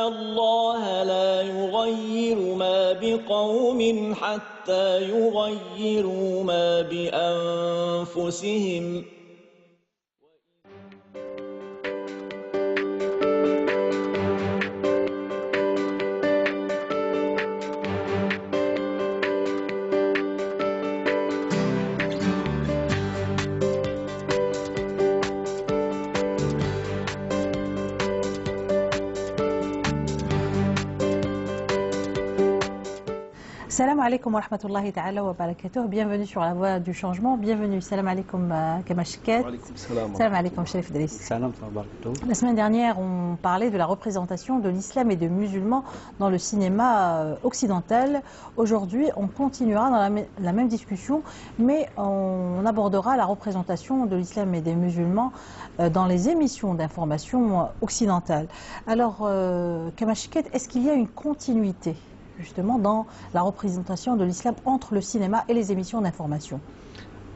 الله لا يغير ما بقوم حتى يغيروا ما بأنفسهم. Salam alaikum wa rahmatullahi ta'ala wa barakatuh. Bienvenue sur la voie du changement. Bienvenue. Salam alaikum Kama Chiked. Salam alaikum Sherif Idriss. Salam. La semaine dernière, on parlait de la représentation de l'islam et des musulmans dans le cinéma occidental. Aujourd'hui, on continuera dans la même discussion, mais on abordera la représentation de l'islam et des musulmans dans les émissions d'information occidentales. Alors, Kama Chiked, est-ce qu'il y a une continuité justement dans la représentation de l'islam entre le cinéma et les émissions d'information?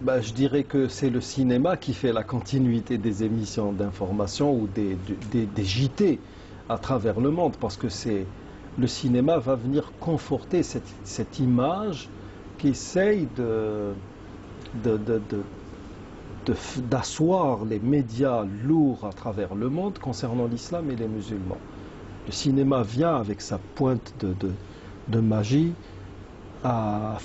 Je dirais que c'est le cinéma qui fait la continuité des émissions d'information ou des JT à travers le monde, parce que le cinéma va venir conforter cette image qui essaye d'asseoir les médias lourds à travers le monde concernant l'islam et les musulmans. Le cinéma vient avec sa pointe de magie à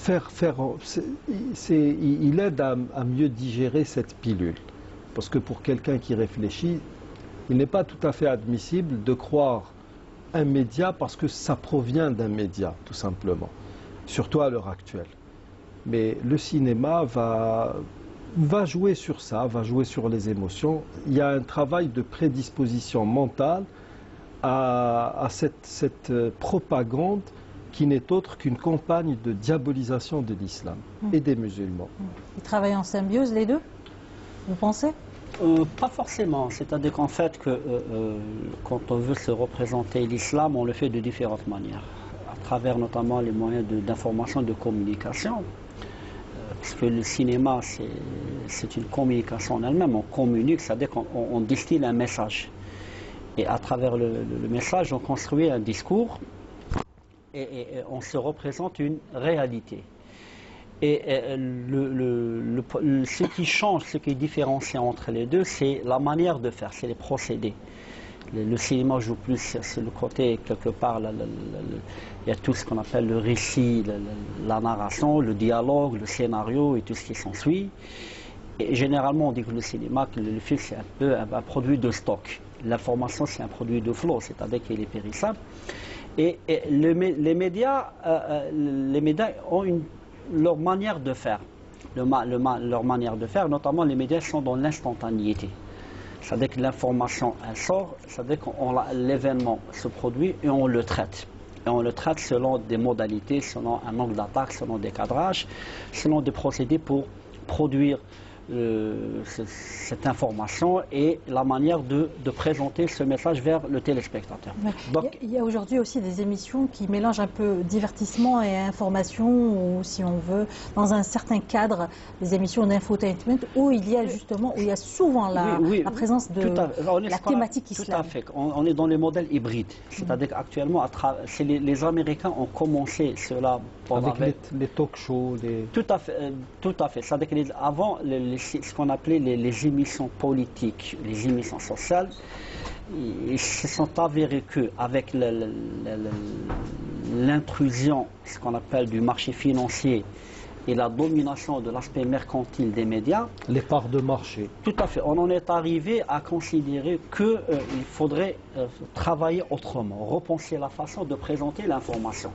il aide à mieux digérer cette pilule, parce que pour quelqu'un qui réfléchit, il n'est pas tout à fait admissible de croire un média parce que ça provient d'un média, tout simplement, surtout à l'heure actuelle. Mais le cinéma va jouer sur ça, va jouer sur les émotions. Il y a un travail de prédisposition mentale à cette propagande qui n'est autre qu'une campagne de diabolisation de l'islam et des musulmans. Ils travaillent en symbiose, les deux, vous pensez? Pas forcément. C'est-à-dire qu'en fait, quand on veut se représenter l'islam, on le fait de différentes manières. À travers notamment les moyens d'information, de communication. Parce que le cinéma, c'est une communication en elle-même. On communique, c'est-à-dire qu'on distille un message. Et à travers le message, on construit un discours. Et on se représente une réalité. Et ce qui change, ce qui est différenciant entre les deux, c'est la manière de faire, c'est les procédés. Le cinéma joue plus sur le côté, quelque part, il y a tout ce qu'on appelle le récit, la narration, le dialogue, le scénario et tout ce qui s'ensuit. Et généralement, on dit que le cinéma, que le film, c'est un peu un produit de stock. L'information, c'est un produit de flow, c'est-à-dire qu'il est périssable. Et les médias ont leur manière de faire. Leur manière de faire, notamment les médias sont dans l'instantanéité. C'est-à-dire que l'information, elle sort, c'est-à-dire que l'événement se produit et on le traite. Et on le traite selon des modalités, selon un angle d'attaque, selon des cadrages, selon des procédés pour produire cette information et la manière de présenter ce message vers le téléspectateur. Donc, il y a aujourd'hui aussi des émissions qui mélangent un peu divertissement et information, ou si on veut, dans un certain cadre, des émissions d'infotainment où il y a justement, où il y a souvent la présence de la thématique islam. Tout à fait. On est dans les modèles hybrides. C'est-à-dire qu'actuellement, les Américains ont commencé cela avec les talk shows. Tout à fait. C'est-à-dire qu'avant, ce qu'on appelait les émissions politiques, les émissions sociales, ils se sont avérés qu'avec l'intrusion, ce qu'on appelle du marché financier et la domination de l'aspect mercantile des médias, les parts de marché. Tout à fait. On en est arrivé à considérer qu'il faudrait travailler autrement, repenser la façon de présenter l'information.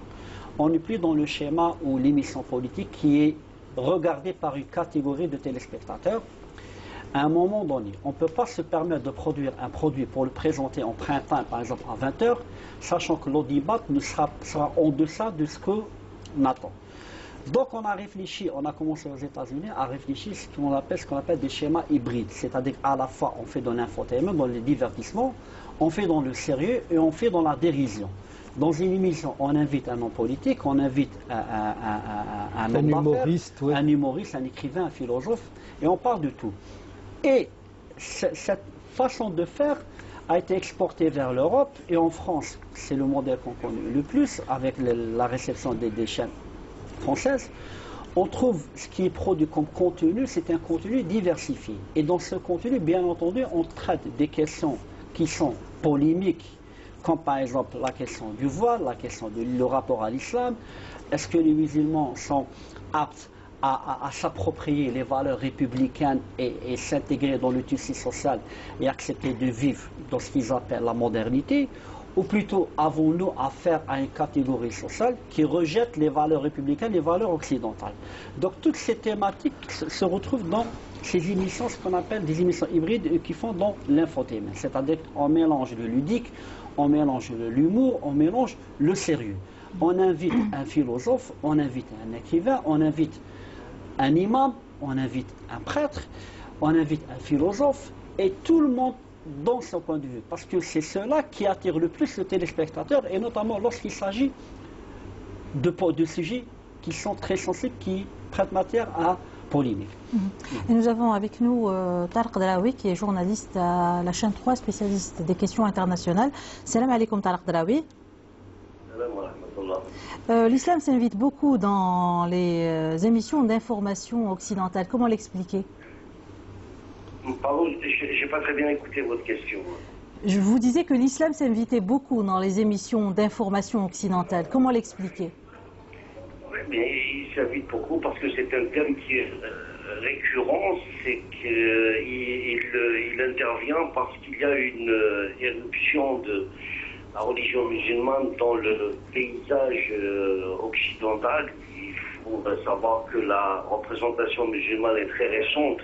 On n'est plus dans le schéma où l'émission politique qui est regardée par une catégorie de téléspectateurs. À un moment donné, on ne peut pas se permettre de produire un produit pour le présenter en printemps, par exemple à 20 h, sachant que l'audimat sera en deçà de ce qu'on attend. Donc on a réfléchi, on a commencé aux États-Unis à réfléchir ce qu'on appelle des schémas hybrides. C'est-à-dire qu'à la fois on fait dans l'infotainment, dans le divertissement, on fait dans le sérieux et on fait dans la dérision. Dans une émission, on invite un homme politique, on invite un humoriste, un humoriste, un écrivain, un philosophe, et on parle de tout. Et cette façon de faire a été exporté vers l'Europe et en France. C'est le modèle qu'on connaît le plus avec la réception des chaînes françaises. On trouve ce qui est produit comme contenu, c'est un contenu diversifié. Et dans ce contenu, bien entendu, on traite des questions qui sont polémiques, comme par exemple la question du voile, la question du rapport à l'islam. Est-ce que les musulmans sont aptes à s'approprier les valeurs républicaines et s'intégrer dans le tissu social et accepter de vivre dans ce qu'ils appellent la modernité? Ou plutôt avons-nous affaire à une catégorie sociale qui rejette les valeurs républicaines, les valeurs occidentales? Donc toutes ces thématiques se retrouvent dans ces émissions, ce qu'on appelle des émissions hybrides qui font dans l'infotainment. C'est-à-dire qu'on mélange le ludique, on mélange l'humour, on mélange le sérieux. On invite un philosophe, on invite un écrivain, on invite un imam, on invite un prêtre, on invite un philosophe, et tout le monde dans son point de vue, parce que c'est cela qui attire le plus le téléspectateur, et notamment lorsqu'il s'agit de sujets qui sont très sensibles, qui prêtent matière à polémique. Et nous avons avec nous Tarek Draoui, qui est journaliste à la chaîne 3, spécialiste des questions internationales. Salam alaikum Tarek Draoui. L'islam s'invite beaucoup dans les émissions d'information occidentales. Comment l'expliquer? Pardon, je n'ai pas très bien écouté votre question. Je vous disais que l'islam s'invitait beaucoup dans les émissions d'information occidentales. Comment l'expliquer? Oui, mais il s'invite beaucoup parce que c'est un thème qui est récurrent, c'est qu'il intervient parce qu'il y a une éruption de la religion musulmane dans le paysage occidental. Il faut savoir que la représentation musulmane est très récente,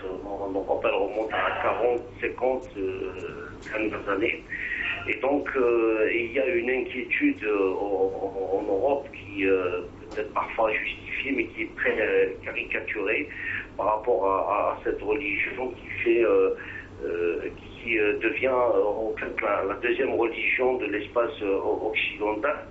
donc elle remonte à 40, 50 dernières années. Et donc il y a une inquiétude en Europe qui peut-être parfois justifiée, mais qui est très caricaturée par rapport à cette religion qui devient en fait la deuxième religion de l'espace occidental.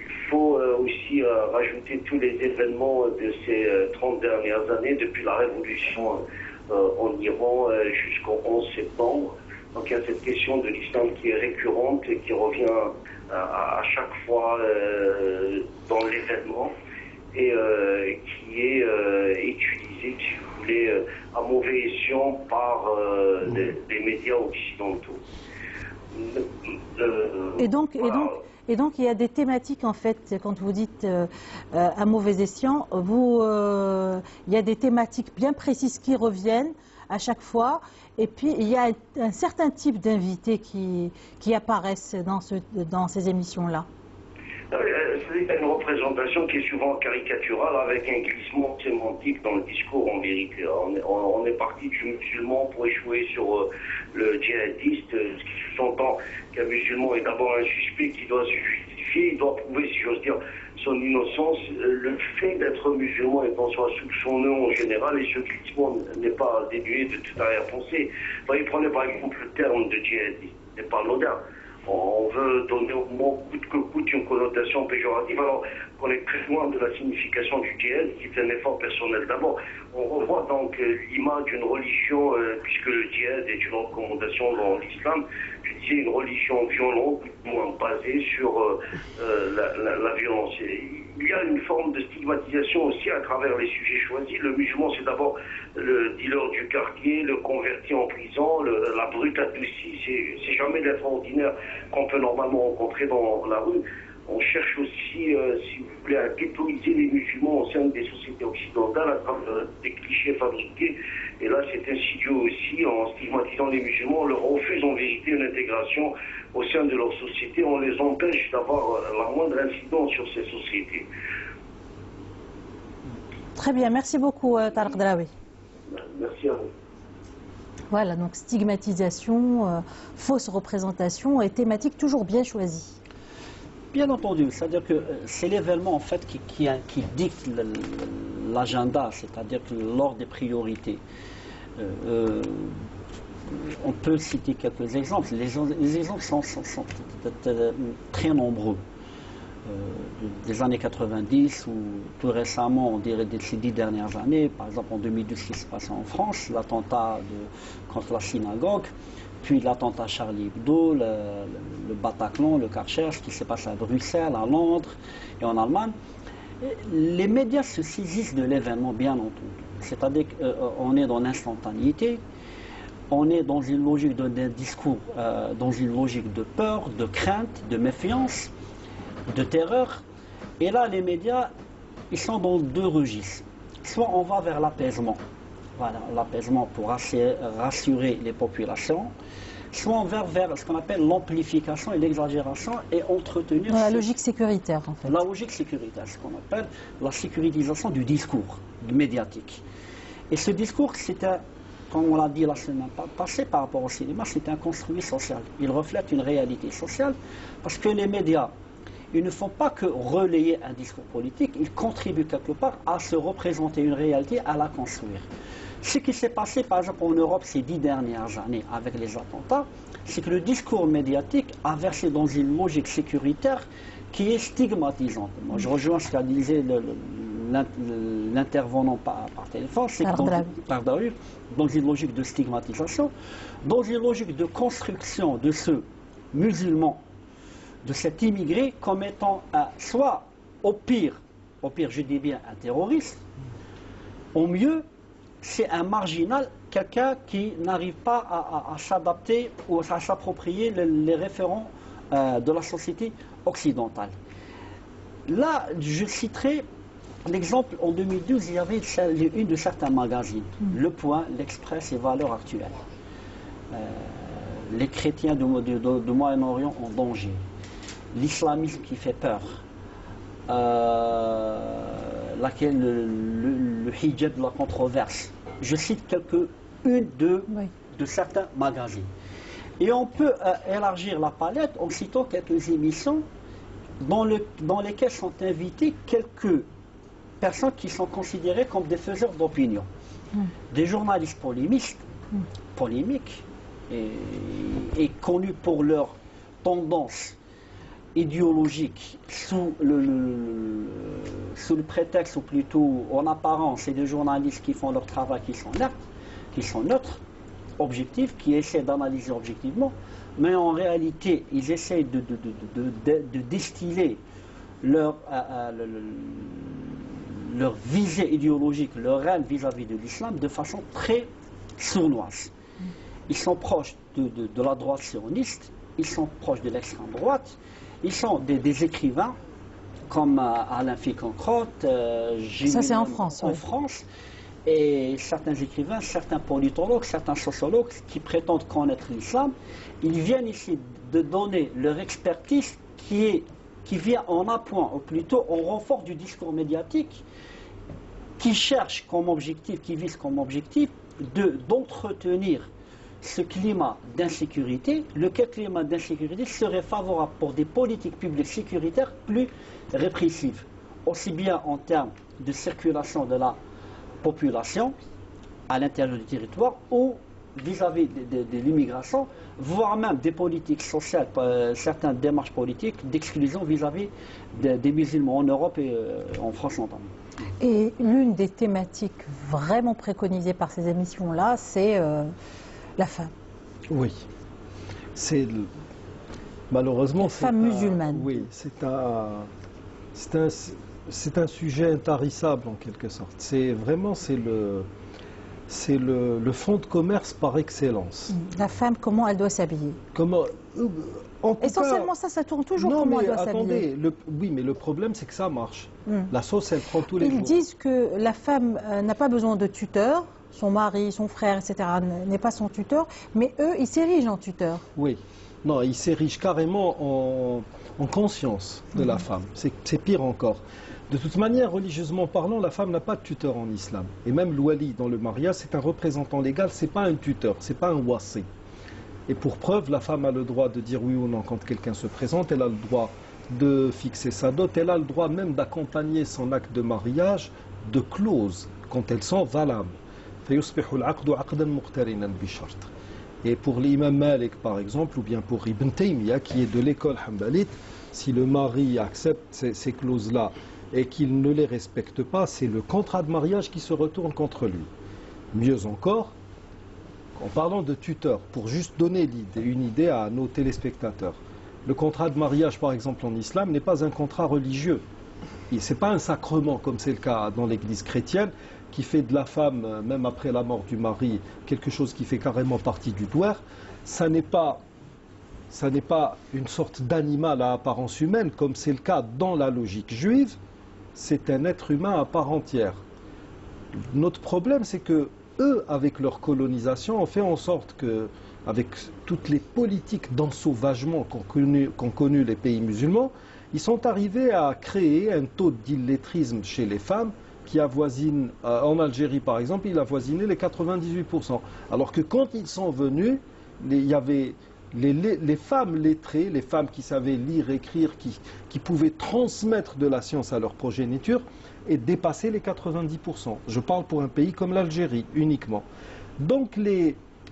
Il faut aussi rajouter tous les événements de ces 30 dernières années, depuis la révolution en Iran jusqu'au 11 septembre. Donc il y a cette question de l'islam qui est récurrente et qui revient à chaque fois dans l'événement et qui est utilisée, si vous voulez, à mauvais escient par les médias occidentaux. Et donc, il y a des thématiques, en fait, quand vous dites à mauvais escient, il y a des thématiques bien précises qui reviennent à chaque fois, et puis il y a un certain type d'invités qui apparaissent dans ces émissions-là. C'est une représentation qui est souvent caricaturale avec un glissement sémantique dans le discours en vérité. On est parti du musulman pour échouer sur le djihadiste, ce qui sous-entend qu'un musulman est d'abord un suspect qui doit se justifier, il doit prouver, si j'ose dire, son innocence. Le fait d'être musulman étant soit soupçonneux en général, et ce glissement n'est pas dénué de toute arrière-pensée. Prenez par exemple le terme de djihadiste, n'est pas anodin. On veut donner au moins coûte que coûte une connotation péjorative, alors qu'on est très loin de la signification du djihad, qui est un effort personnel. D'abord, on revoit donc l'image d'une religion, puisque le djihad est une recommandation dans l'islam, je disais une religion violente, moins basée sur la violence. Il y a une forme de stigmatisation aussi à travers les sujets choisis. Le musulman, c'est d'abord le dealer du quartier, le converti en prison, la brute adoucie. C'est jamais l'extraordinaire qu'on peut normalement rencontrer dans la rue. On cherche aussi, si vous voulez, à ghettoiser les musulmans au sein des sociétés occidentales à travers des clichés fabriqués. Et là, c'est insidieux aussi, en stigmatisant les musulmans, on leur refuse en vérité une intégration au sein de leur société. On les empêche d'avoir la moindre incidence sur ces sociétés. Très bien, merci beaucoup Tarek Draoui. Merci à vous. Voilà, donc stigmatisation, fausse représentation et thématique toujours bien choisie. Bien entendu, c'est-à-dire que c'est l'événement en fait qui dicte l'agenda, c'est-à-dire que l'ordre des priorités. On peut citer quelques exemples. Les exemples sont très nombreux. Des années 90 ou plus récemment, on dirait ces 10 dernières années, par exemple en 2012, ce qui se passait en France, l'attentat contre la synagogue, depuis l'attentat Charlie Hebdo, le Bataclan, le Karcher, ce qui s'est passé à Bruxelles, à Londres et en Allemagne, les médias se saisissent de l'événement, bien entendu. C'est-à-dire qu'on est dans l'instantanéité, on est dans une logique d'un discours, dans une logique de peur, de crainte, de méfiance, de terreur. Et là, les médias, ils sont dans deux registres. Soit on va vers l'apaisement, voilà, l'apaisement pour rassurer les populations, soit on va vers ce qu'on appelle l'amplification et l'exagération et entretenir... La logique sécuritaire, en fait. La logique sécuritaire, ce qu'on appelle la sécurisation du discours médiatique. Et ce discours, comme on l'a dit la semaine passée par rapport au cinéma, c'est un construit social. Il reflète une réalité sociale parce que les médias, ils ne font pas que relayer un discours politique, ils contribuent quelque part à se représenter une réalité, à la construire. Ce qui s'est passé par exemple en Europe ces 10 dernières années avec les attentats, c'est que le discours médiatique a versé dans une logique sécuritaire qui est stigmatisante. Moi, je rejoins ce qu'a disait l'intervenant par téléphone, c'est que dans une logique de stigmatisation, dans une logique de construction de ce musulman, de cet immigré comme étant soit au pire je dis bien un terroriste, au mieux c'est un marginal, quelqu'un qui n'arrive pas à s'adapter ou à s'approprier les référents de la société occidentale. Là, je citerai l'exemple, en 2012, il y avait une de certains magazines, Le Point, L'Express et Valeurs Actuelles. Les chrétiens du Moyen-Orient en danger. L'islamisme qui fait peur. Le hijab de la controverse. Je cite quelques-unes de certains magazines. Et on peut élargir la palette en citant quelques émissions dans lesquelles sont invités quelques personnes qui sont considérées comme des faiseurs d'opinion. Des journalistes polémiques et connus pour leur tendance idéologique sous le prétexte, ou plutôt en apparence, c'est des journalistes qui font leur travail, qui sont neutres, objectifs, qui essaient d'analyser objectivement, mais en réalité, ils essaient de distiller leur visée idéologique, leur haine vis-à-vis de l'islam de façon très sournoise. Ils sont proches de la droite sioniste, ils sont proches de l'extrême droite, ils sont des écrivains comme Alain Finkielkraut, ça c'est en France. En France, et certains écrivains, certains politologues, certains sociologues qui prétendent connaître l'islam, ils viennent ici de donner leur expertise qui vient en appoint, ou plutôt en renfort du discours médiatique, qui cherche comme objectif, qui vise comme objectif d'entretenir ce climat d'insécurité, lequel climat d'insécurité serait favorable pour des politiques publiques sécuritaires plus répressives, aussi bien en termes de circulation de la population à l'intérieur du territoire ou vis-à-vis de l'immigration, voire même des politiques sociales, certaines démarches politiques d'exclusion vis-à-vis des musulmans en Europe et en France notamment. Et l'une des thématiques vraiment préconisées par ces émissions-là, c'est la femme. Oui. Malheureusement, femme musulmane. Oui, c'est un sujet intarissable en quelque sorte. C'est le fonds de commerce par excellence. La femme, comment elle doit s'habiller? Essentiellement, ça tourne toujours comment elle doit s'habiller. Oui, mais le problème, c'est que ça marche. La sauce, elle prend tous les jours. Ils disent que la femme n'a pas besoin de tuteur, son mari, son frère, etc. n'est pas son tuteur, mais eux, ils s'érigent en tuteur. Oui. Non, ils s'érigent carrément en conscience de la femme. C'est pire encore. De toute manière, religieusement parlant, la femme n'a pas de tuteur en islam. Et même l'ouali dans le mariage, c'est un représentant légal, c'est pas un tuteur, c'est pas un wasi. Et pour preuve, la femme a le droit de dire oui ou non quand quelqu'un se présente, elle a le droit de fixer sa dot, elle a le droit même d'accompagner son acte de mariage de clauses quand elles sont valables. Et pour l'imam Malik par exemple, ou bien pour Ibn Taymiyyah qui est de l'école Hanbalite, si le mari accepte ces clauses-là et qu'il ne les respecte pas, c'est le contrat de mariage qui se retourne contre lui. Mieux encore, en parlant de tuteur, pour juste donner une idée à nos téléspectateurs, le contrat de mariage, par exemple, en islam, n'est pas un contrat religieux. Ce n'est pas un sacrement, comme c'est le cas dans l'Église chrétienne, qui fait de la femme, même après la mort du mari, quelque chose qui fait carrément partie du douar. Ça n'est pas une sorte d'animal à apparence humaine, comme c'est le cas dans la logique juive. C'est un être humain à part entière. Notre problème, c'est que eux, avec leur colonisation, ont fait en sorte que, avec toutes les politiques d'ensauvagement qu'ont connu les pays musulmans, ils sont arrivés à créer un taux d'illettrisme chez les femmes qui avoisine, en Algérie par exemple, il avoisinait les 98%. Alors que quand ils sont venus, il y avait les femmes lettrées, les femmes qui savaient lire, écrire, qui pouvaient transmettre de la science à leur progéniture, et dépasser les 90%. Je parle pour un pays comme l'Algérie, uniquement. Donc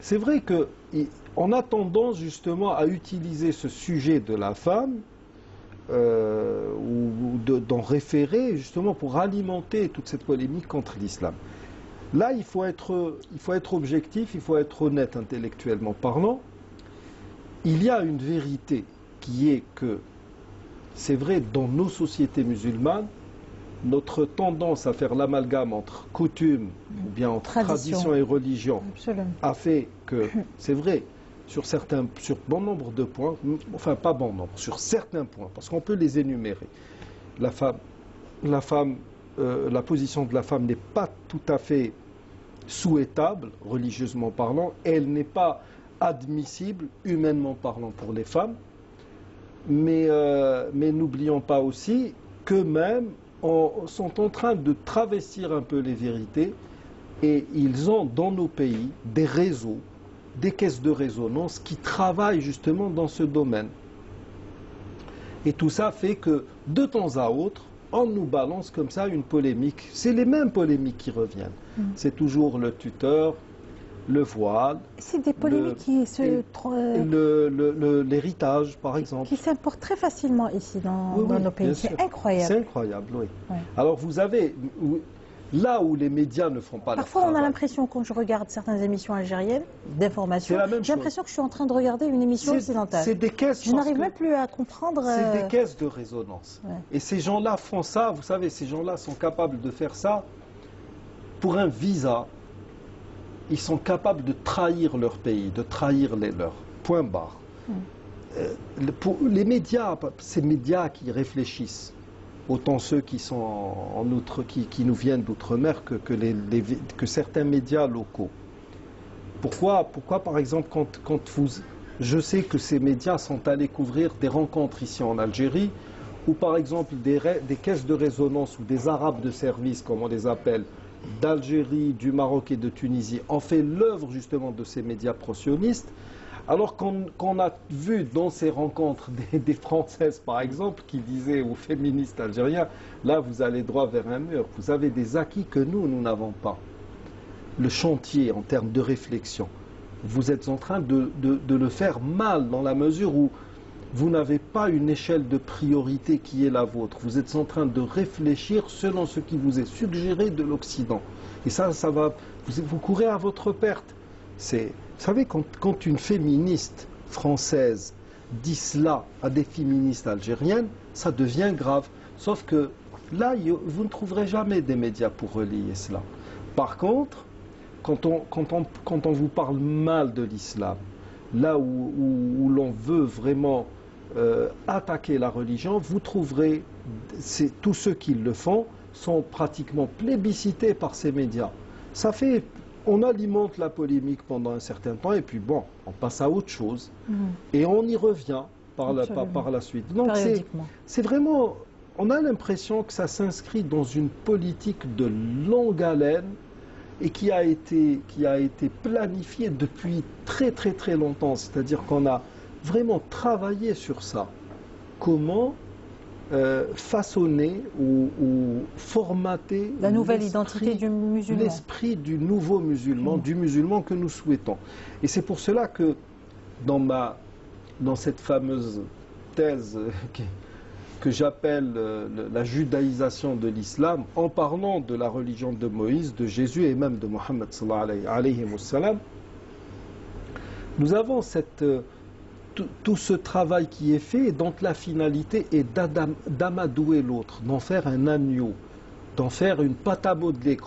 c'est vrai qu'on a tendance justement à utiliser ce sujet de la femme, ou d'en référer justement pour alimenter toute cette polémique contre l'islam. Là, il faut être objectif, il faut être honnête intellectuellement parlant. Il y a une vérité qui est que, c'est vrai, dans nos sociétés musulmanes, notre tendance à faire l'amalgame entre coutume ou bien entre tradition et religion a fait que, c'est vrai, sur bon nombre de points, enfin pas bon nombre, sur certains points, parce qu'on peut les énumérer. La position de la femme n'est pas tout à fait souhaitable, religieusement parlant, elle n'est pas admissible, humainement parlant, pour les femmes, mais n'oublions pas aussi qu'eux-mêmes sont en train de travestir un peu les vérités, et ils ont dans nos pays des réseaux, des caisses de résonance qui travaillent justement dans ce domaine. Et tout ça fait que, de temps à autre, on nous balance comme ça une polémique. C'est les mêmes polémiques qui reviennent. C'est toujours le tuteur, le voile. C'est des polémiques qui l'héritage, par exemple. Qui s'importent très facilement ici dans nos pays. C'est incroyable. C'est incroyable, oui. Ouais. Alors vous avez... Là où les médias ne font pas leur travail. Parfois, on a l'impression, quand je regarde certaines émissions algériennes d'information, j'ai l'impression que je suis en train de regarder une émission occidentale. C'est des caisses. Je n'arrive même plus à comprendre. C'est des caisses de résonance. Ouais. Et ces gens-là font ça, vous savez, ces gens-là sont capables de faire ça pour un visa. Ils sont capables de trahir leur pays, de trahir les leurs. Point barre. Pour les médias, ces médias qui réfléchissent, autant ceux qui sont en outre, qui nous viennent d'outre-mer que certains médias locaux. Pourquoi par exemple, je sais que ces médias sont allés couvrir des rencontres ici en Algérie, où par exemple des caisses de résonance ou des arabes de service, comme on les appelle, d'Algérie, du Maroc et de Tunisie, ont fait l'œuvre justement de ces médias pro-sionistes. Alors qu'on a vu dans ces rencontres des Françaises, par exemple, qui disaient aux féministes algériens, là vous allez droit vers un mur, vous avez des acquis que nous n'avons pas. Le chantier en termes de réflexion, vous êtes en train de le faire mal dans la mesure où vous n'avez pas une échelle de priorité qui est la vôtre. Vous êtes en train de réfléchir selon ce qui vous est suggéré de l'Occident. Et ça va, vous courez à votre perte. Vous savez, quand une féministe française dit cela à des féministes algériennes, ça devient grave. Sauf que là, vous ne trouverez jamais des médias pour relayer cela. Par contre, quand on vous parle mal de l'islam, là où l'on veut vraiment attaquer la religion, vous trouverez, tous ceux qui le font sont pratiquement plébiscités par ces médias. Ça fait... On alimente la polémique pendant un certain temps et puis bon, on passe à autre chose et on y revient par la suite. Donc c'est vraiment, on a l'impression que ça s'inscrit dans une politique de longue haleine et qui a été planifiée depuis très très très longtemps. C'est-à-dire qu'on a vraiment travaillé sur ça. Comment façonner ou formater la nouvelle identité du musulman. L'esprit du nouveau musulman, du musulman que nous souhaitons. Et c'est pour cela que dans cette fameuse thèse que j'appelle la judaïsation de l'islam, en parlant de la religion de Moïse, de Jésus et même de Mohammed sallallahu alayhi wa sallam, Nous avons tout ce travail qui est fait, et donc la finalité est d'amadouer l'autre, d'en faire un agneau, d'en faire une pâte à modeler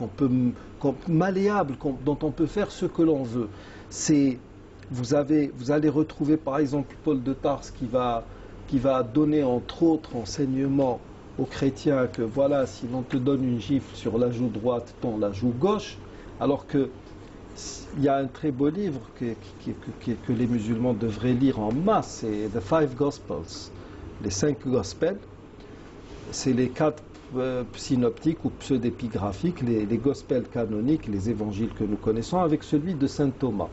malléable, dont on peut faire ce que l'on veut. Vous allez retrouver par exemple Paul de Tarse qui va donner entre autres enseignements aux chrétiens que voilà, si l'on te donne une gifle sur la joue droite, tends la joue gauche, alors que il y a un très beau livre que les musulmans devraient lire en masse, c'est The Five Gospels, les 5 Gospels. C'est les 4 synoptiques ou pseudépigraphiques, les Gospels canoniques, les évangiles que nous connaissons, avec celui de saint Thomas.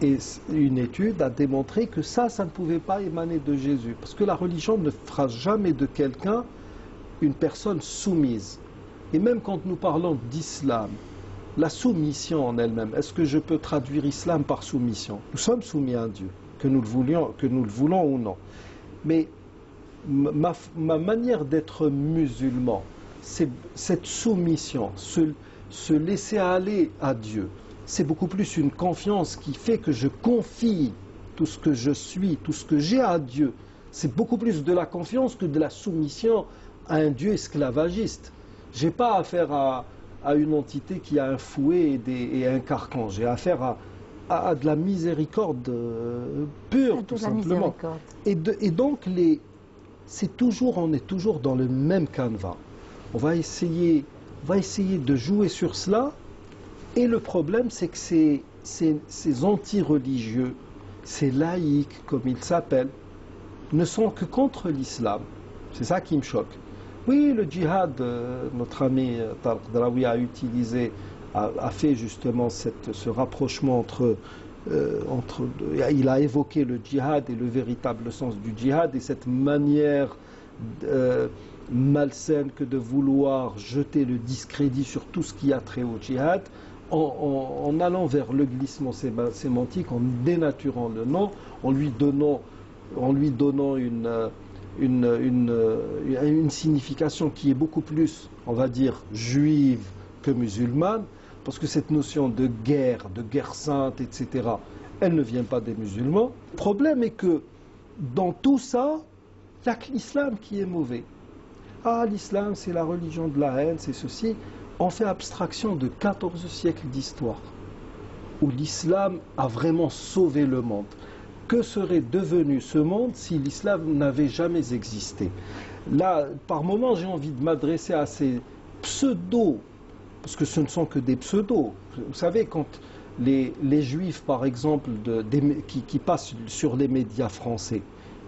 Et une étude a démontré que ça ne pouvait pas émaner de Jésus, parce que la religion ne fera jamais de quelqu'un une personne soumise. Et même quand nous parlons d'islam, la soumission en elle-même, est-ce que je peux traduire islam par soumission? Nous sommes soumis à un Dieu, que nous le voulons ou non. Mais ma manière d'être musulman, c'est cette soumission, se laisser aller à Dieu. C'est beaucoup plus une confiance qui fait que je confie tout ce que je suis, tout ce que j'ai à Dieu. C'est beaucoup plus de la confiance que de la soumission à un Dieu esclavagiste. Je n'ai pas affaire à une entité qui a un fouet et un carcan. J'ai affaire à de la miséricorde pure, tout simplement. Et donc, on est toujours dans le même canevas. On va essayer de jouer sur cela. Et le problème, c'est que ces anti-religieux, ces laïcs, comme ils s'appellent, ne sont que contre l'islam. C'est ça qui me choque. Oui, le djihad, notre ami Tariq Draoui a fait justement ce rapprochement il a évoqué le djihad et le véritable sens du djihad et cette manière malsaine que de vouloir jeter le discrédit sur tout ce qui a trait au djihad en allant vers le glissement sémantique, en dénaturant le nom, en lui donnant une signification qui est beaucoup plus, on va dire, juive que musulmane, parce que cette notion de guerre sainte, etc., elle ne vient pas des musulmans. Le problème est que dans tout ça, il n'y a que l'islam qui est mauvais. Ah, l'islam, c'est la religion de la haine, c'est ceci. On fait abstraction de 14 siècles d'histoire, où l'islam a vraiment sauvé le monde. Que serait devenu ce monde si l'islam n'avait jamais existé? Là, par moments, j'ai envie de m'adresser à ces pseudos, parce que ce ne sont que des pseudos. Vous savez, quand les juifs, par exemple, qui passent sur les médias français,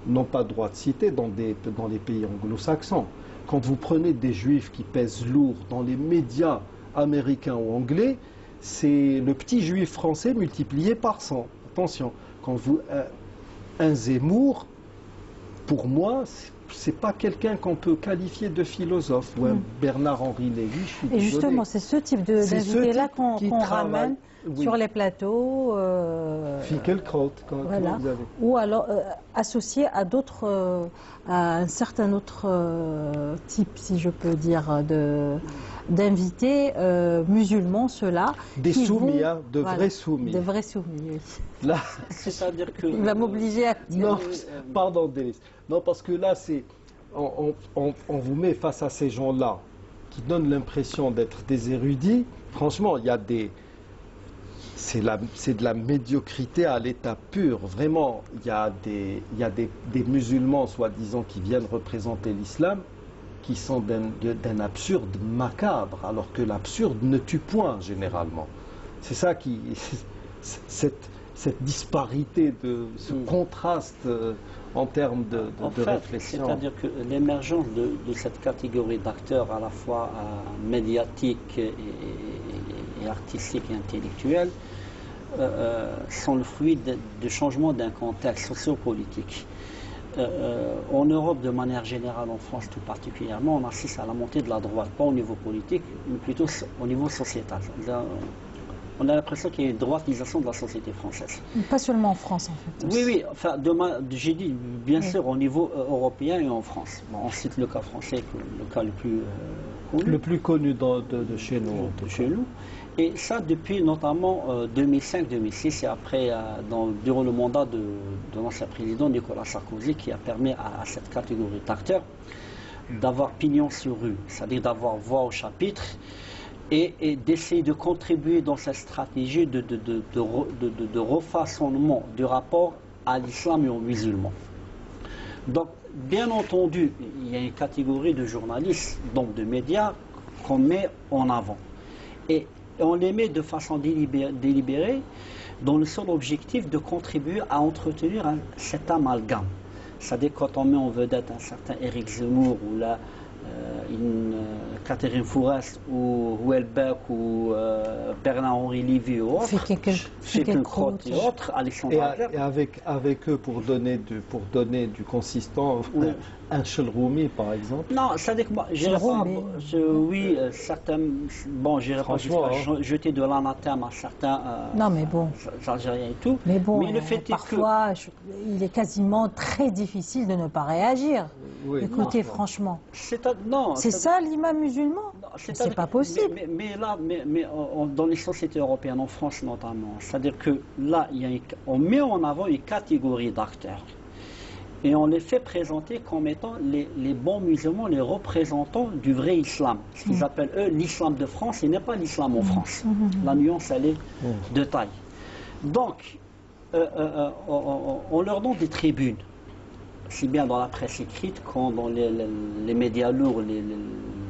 n'ont pas droit de citer dans les pays anglo-saxons. Quand vous prenez des juifs qui pèsent lourd dans les médias américains ou anglais, c'est le petit juif français multiplié par 100. Attention, un Zemmour, pour moi, c'est pas quelqu'un qu'on peut qualifier de philosophe, ou un Bernard-Henri Lévy, je suis désolé. Et justement, c'est ce type d'invité-là qu'on ramène sur les plateaux. Finkielkraut, voilà. Vous avez. Ou alors associé à un certain autre type, si je peux dire, d'invités musulmans, ceux-là. Des soumis, de vrais soumis. De vrais soumis, oui. Là, c'est-à-dire que... Il va m'obliger à... Non, pardon Délice. Non, parce que là, on vous met face à ces gens-là qui donnent l'impression d'être des érudits. Franchement, c'est de la médiocrité à l'état pur. Vraiment, il y a des musulmans, soi-disant, qui viennent représenter l'islam, qui sont d'un absurde macabre, alors que l'absurde ne tue point, généralement. C'est ça qui... Cette disparité, ce contraste en termes de réflexion. C'est-à-dire que l'émergence de cette catégorie d'acteurs à la fois médiatiques et artistiques et intellectuels sont le fruit de changements d'un contexte sociopolitique. En Europe, de manière générale, en France tout particulièrement, on assiste à la montée de la droite, pas au niveau politique, mais plutôt au niveau sociétal. On a l'impression qu'il y a une droitisation de la société française. Pas seulement en France, en fait. Oui, oui. Enfin, j'ai dit, bien sûr, au niveau européen et en France. Bon, on cite le cas français, le cas le plus connu. Le plus connu de chez nous. De chez nous. Et ça depuis notamment 2005-2006 et après durant le mandat de l'ancien président Nicolas Sarkozy qui a permis à cette catégorie d'acteurs d'avoir pignon sur rue, c'est-à-dire d'avoir voix au chapitre et d'essayer de contribuer dans cette stratégie de refaçonnement du rapport à l'islam et aux musulmans. Donc, bien entendu, il y a une catégorie de journalistes, donc de médias, qu'on met en avant. Et on les met de façon délibérée dans le seul objectif de contribuer à entretenir cet amalgame. C'est-à-dire quand on met en vedette un certain Éric Zemmour ou là, une Catherine Fourest ou Houellebecq ou Bernard-Henri Lévy ou autres, Finkielkraut et autres, Alexandre Adler. Et avec eux pour donner du consistant, Oui. un Chelroumi par exemple. Non, c'est-à-dire que moi, oui, certains, bon, j'irai pas jusqu'à jeter de l'anathème à certains non, mais bon. Algériens et tout. Mais bon, le fait parfois, il est quasiment très difficile de ne pas réagir. Oui, Écoutez, non, franchement, non, c'est ça l'imam musulman. C'est pas possible. Mais là, dans les sociétés européennes, en France notamment, c'est-à-dire que là, on met en avant une catégorie d'acteurs. Et on les fait présenter comme étant les bons musulmans, les représentants du vrai islam. Ce qu'ils appellent, eux, l'islam de France, et n'est pas l'islam en France. La nuance, elle est de taille. Donc, on leur donne des tribunes, aussi bien dans la presse écrite qu'en dans les médias lourds,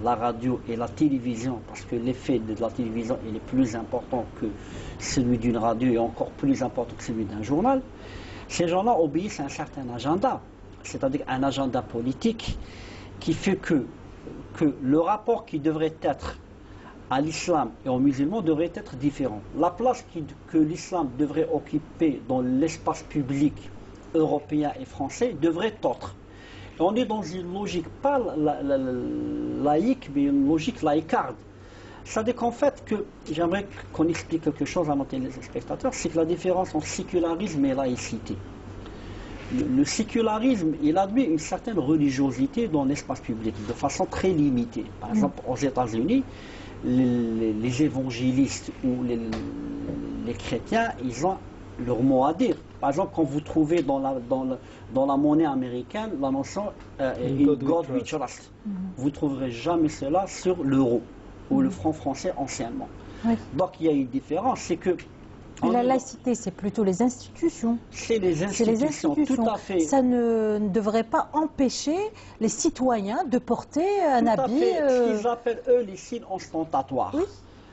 la radio et la télévision, parce que l'effet de la télévision il est plus important que celui d'une radio et encore plus important que celui d'un journal. Ces gens-là obéissent à un certain agenda, c'est-à-dire un agenda politique qui fait que le rapport qui devrait être à l'islam et aux musulmans devrait être différent. La place que l'islam devrait occuper dans l'espace public européen et français devrait être autre. Et on est dans une logique pas laïque, mais une logique laïcarde. C'est-à-dire qu'en fait, j'aimerais qu'on explique quelque chose à nos téléspectateurs, c'est que la différence entre sécularisme et laïcité. Le sécularisme, il admet une certaine religiosité dans l'espace public, de façon très limitée. Par exemple, aux États-Unis, les évangélistes ou les chrétiens, ils ont leur mot à dire. Par exemple, quand vous trouvez dans la monnaie américaine la notion in God we trust, vous ne trouverez jamais cela sur l'euro ou le franc français anciennement. Oui. Donc il y a une différence, c'est que... La laïcité, c'est plutôt les institutions. C'est les institutions, tout à fait. Ça ne devrait pas empêcher les citoyens de porter un habit... Ce qu'ils appellent, eux, les signes ostentatoires. Oui.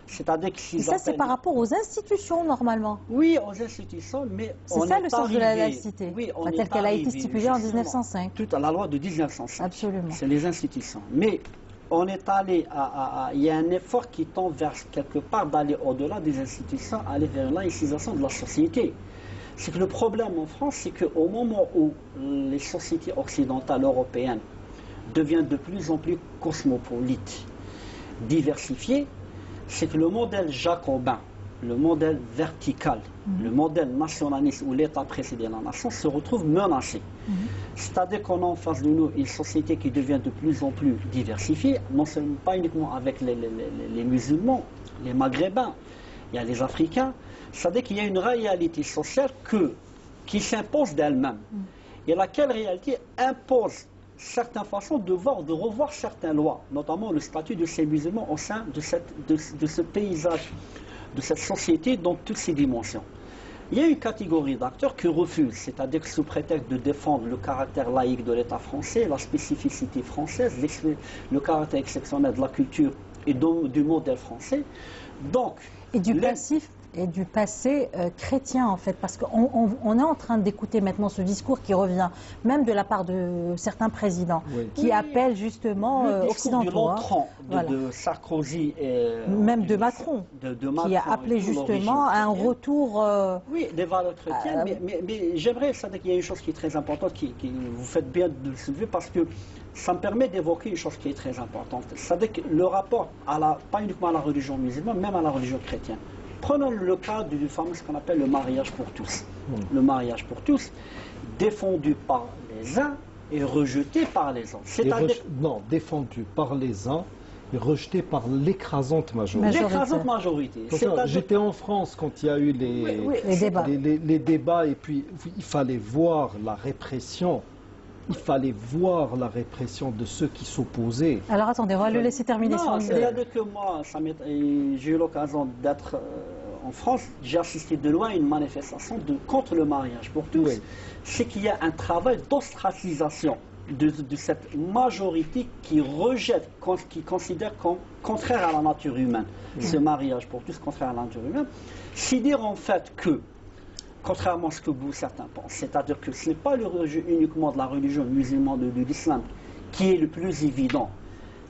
C'est-à-dire que Et ça, c'est par rapport aux institutions, normalement. Oui, aux institutions, mais c'est ça le sens de la laïcité, oui, telle qu'elle a été stipulée en 1905. Tout à la loi de 1905. Absolument. C'est les institutions. Mais on est allé il y a un effort qui tend vers quelque part d'aller au-delà des institutions, aller vers la laïcisation de la société. C'est que le problème en France, c'est qu'au moment où les sociétés occidentales européennes deviennent de plus en plus cosmopolites, diversifiées, c'est que le modèle jacobin, le modèle vertical, le modèle nationaliste où l'État précède la nation se retrouve menacé. C'est-à-dire qu'on a en face de nous une société qui devient de plus en plus diversifiée, non seulement pas uniquement avec les musulmans, les maghrébins, il y a les Africains, c'est-à-dire qu'il y a une réalité sociale qui s'impose d'elle-même et laquelle réalité impose certaines façons de revoir certaines lois, notamment le statut de ces musulmans au sein de ce paysage, de cette société dans toutes ses dimensions. Il y a une catégorie d'acteurs qui refusent, c'est-à-dire que sous prétexte de défendre le caractère laïque de l'État français, la spécificité française, le caractère exceptionnel de la culture et du modèle français. Donc, et du passé chrétien, en fait, parce qu'on est en train d'écouter maintenant ce discours qui revient, même de la part de certains présidents, qui appellent justement occidentaux. De Sarkozy et... même de Macron, qui a appelé justement à un retour... oui, des valeurs chrétiennes, mais j'aimerais, c'est-à-dire qu'il y a une chose qui est très importante, qui vous faites bien de le soulever, parce que ça me permet d'évoquer une chose qui est très importante. C'est-à-dire que le rapport, pas uniquement à la religion musulmane, même à la religion chrétienne. Prenons le cas du fameux, ce qu'on appelle le mariage pour tous. Le mariage pour tous, défendu par les uns et rejeté par les autres. Non, défendu par les uns est rejeté par l'écrasante majorité. L'écrasante majorité. J'étais en France quand il y a eu les débats et puis il fallait voir la répression. Il fallait voir la répression de ceux qui s'opposaient. Alors attendez, on va le laisser terminer son idée. C'est-à-dire que moi, j'ai eu l'occasion d'être en France, j'ai assisté de loin à une manifestation contre le mariage pour tous. Oui. C'est qu'il y a un travail d'ostracisation de cette majorité qui rejette, qui considère comme contraire à la nature humaine, ce mariage pour tous contraire à la nature humaine. C'est dire en fait que, contrairement à ce que certains pensent, c'est-à-dire que ce n'est pas le rejet uniquement de la religion musulmane de l'islam qui est le plus évident,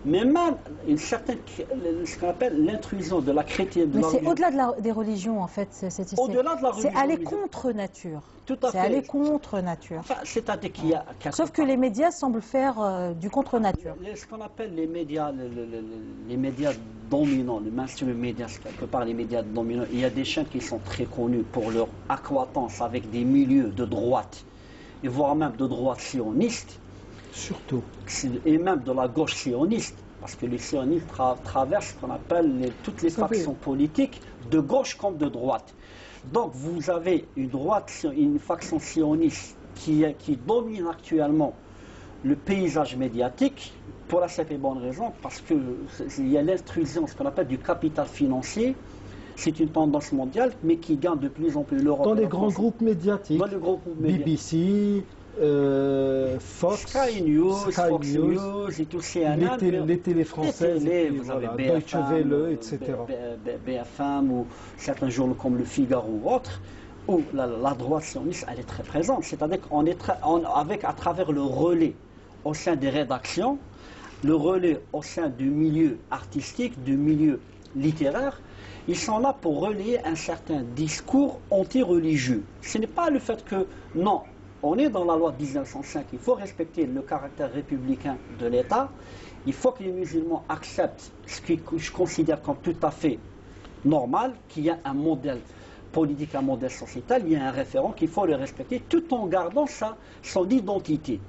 mais même une certaine, ce qu'on appelle l'intrusion de la chrétienne. Mais c'est au-delà des religions en fait, cette histoire. Au-delà de la religion. C'est aller contre nature. Tout à fait. C'est aller contre nature. Enfin, c'est-à-dire qu'il y a. Sauf que les médias semblent faire du contre nature. Ce qu'on appelle les médias, les médias dominants, le mainstream médias, quelque part les médias dominants. Il y a des chaînes qui sont très connues pour leur accointance avec des milieux de droite, et voire même de droite sioniste. Surtout. Et même de la gauche sioniste, parce que les sionistes traversent ce qu'on appelle toutes les factions politiques, de gauche comme de droite. Donc vous avez une faction sioniste qui domine actuellement le paysage médiatique, pour la simple et bonne raison, parce qu'il y a l'intrusion, ce qu'on appelle du capital financier. C'est une tendance mondiale, mais qui gagne de plus en plus l'Europe. Dans les grands groupes médiatiques, BBC, Fox, Sky News, Fox News et tous ces les télés françaises, vous avez Deutsche Welle, etc. BFM ou certains journaux comme Le Figaro ou autres, où la droite sioniste elle est très présente. C'est-à-dire qu'à travers le relais au sein des rédactions, le relais au sein du milieu artistique, du milieu littéraire, ils sont là pour relayer un certain discours anti-religieux. Ce n'est pas le fait que, non, on est dans la loi de 1905, il faut respecter le caractère républicain de l'État, il faut que les musulmans acceptent ce que je considère comme tout à fait normal, qu'il y a un modèle politique, un modèle sociétal, il y a un référent qu'il faut le respecter tout en gardant son identité.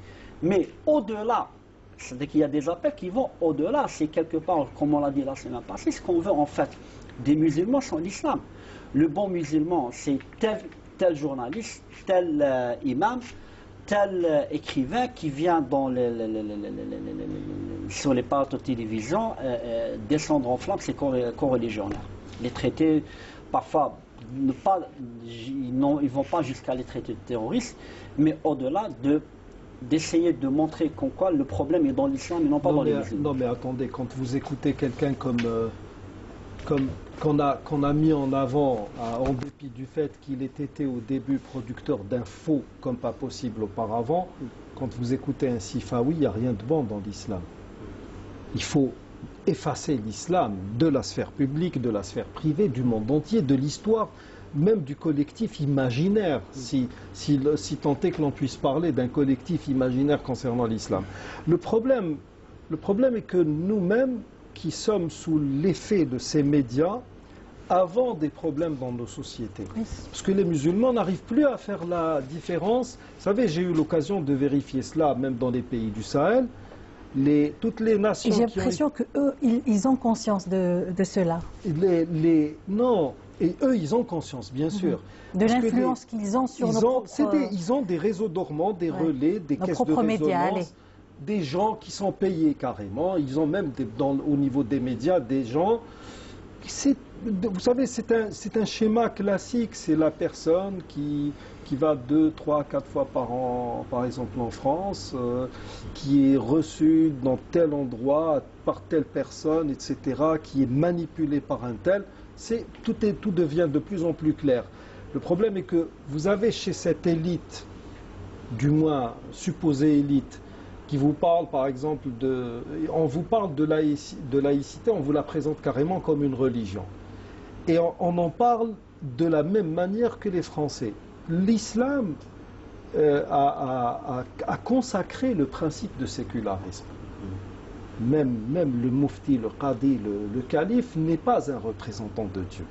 Mais au-delà, c'est-à-dire qu'il y a des appels qui vont au-delà, c'est quelque part, comme on l'a dit la semaine passée, ce qu'on veut en fait des musulmans sans l'islam. Le bon musulman, c'est tel journaliste, tel imam, tel écrivain qui vient sur les plateaux de télévision descendre en flammes ses co-religionnaires. Les traités, parfois, ils ne vont pas jusqu'à les traiter de terroristes, mais au-delà d'essayer de montrer qu'en quoi le problème est dans l'islam et non pas dans les musulmans. Non mais attendez, quand vous écoutez quelqu'un qu'on a mis en avant, en dépit du fait qu'il ait été au début producteur d'infos comme pas possible auparavant, quand vous écoutez un Sifawi, il n'y a rien de bon dans l'islam. Il faut effacer l'islam de la sphère publique, de la sphère privée, du monde entier, de l'histoire, même du collectif imaginaire, si tant est que l'on puisse parler d'un collectif imaginaire concernant l'islam. Le problème est que nous-mêmes, qui sommes sous l'effet de ces médias, avons des problèmes dans nos sociétés. Oui. Parce que les musulmans n'arrivent plus à faire la différence. Vous savez, j'ai eu l'occasion de vérifier cela, même dans les pays du Sahel. Toutes les nations... J'ai l'impression qu'eux, ils ont conscience de cela. Non, et eux, ils ont conscience, bien sûr. De l'influence qu'ils ont sur nos propres... Ils ont des réseaux dormants, des relais, des caisses de résonance, des gens qui sont payés carrément. Ils ont même, au niveau des médias, des gens... Vous savez, c'est un schéma classique. C'est la personne qui va 2, 3, 4 fois par an, par exemple en France, qui est reçue dans tel endroit par telle personne, etc., qui est manipulée par un tel. Tout devient de plus en plus clair. Le problème est que vous avez chez cette élite, du moins supposée élite, qui vous parle par exemple on vous parle de laïcité, on vous la présente carrément comme une religion. Et on en parle de la même manière que les Français. L'islam a consacré le principe de sécularisme. Même le mufti, le qadi, le calife n'est pas un représentant de Dieu.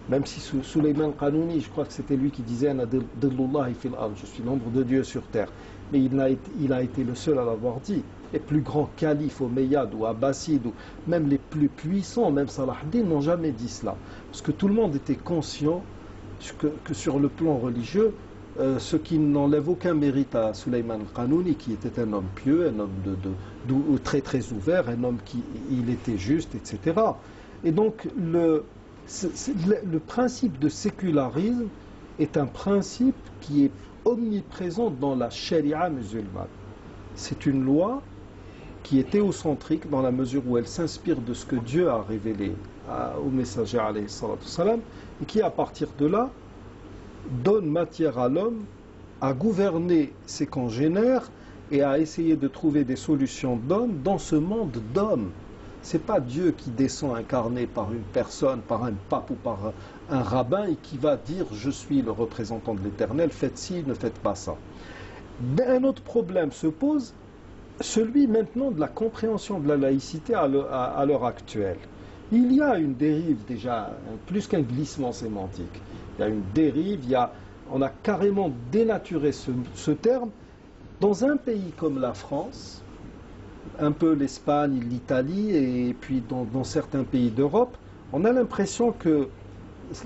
Même si Souleymane Qanouni, je crois que c'était lui qui disait « je suis l'ombre de Dieu sur terre ». Mais il a été le seul à l'avoir dit. les plus grands califes omeyyades ou abbassides, ou même les plus puissants, même Salah ad-Din, n'ont jamais dit cela. Parce que tout le monde était conscient que sur le plan religieux, ce qui n'enlève aucun mérite à Sulayman al-Qanouni, qui était un homme pieux, un homme très très ouvert, un homme qui il était juste, etc. Et donc le principe de sécularisme est un principe qui est omniprésent dans la charia musulmane. C'est une loi qui est théocentrique dans la mesure où elle s'inspire de ce que Dieu a révélé au messager alayhi salatu wassalam, et qui à partir de là donne matière à l'homme à gouverner ses congénères et à essayer de trouver des solutions d'hommes dans ce monde d'hommes. C'est pas Dieu qui descend incarné par une personne, par un pape ou par un rabbin et qui va dire je suis le représentant de l'Éternel, faites ci, ne faites pas ça. Un autre problème se pose, celui maintenant de la compréhension de la laïcité à l'heure actuelle. Il y a une dérive déjà, plus qu'un glissement sémantique. Il y a une dérive, on a carrément dénaturé ce terme. Dans un pays comme la France, un peu l'Espagne, l'Italie et puis dans certains pays d'Europe, on a l'impression que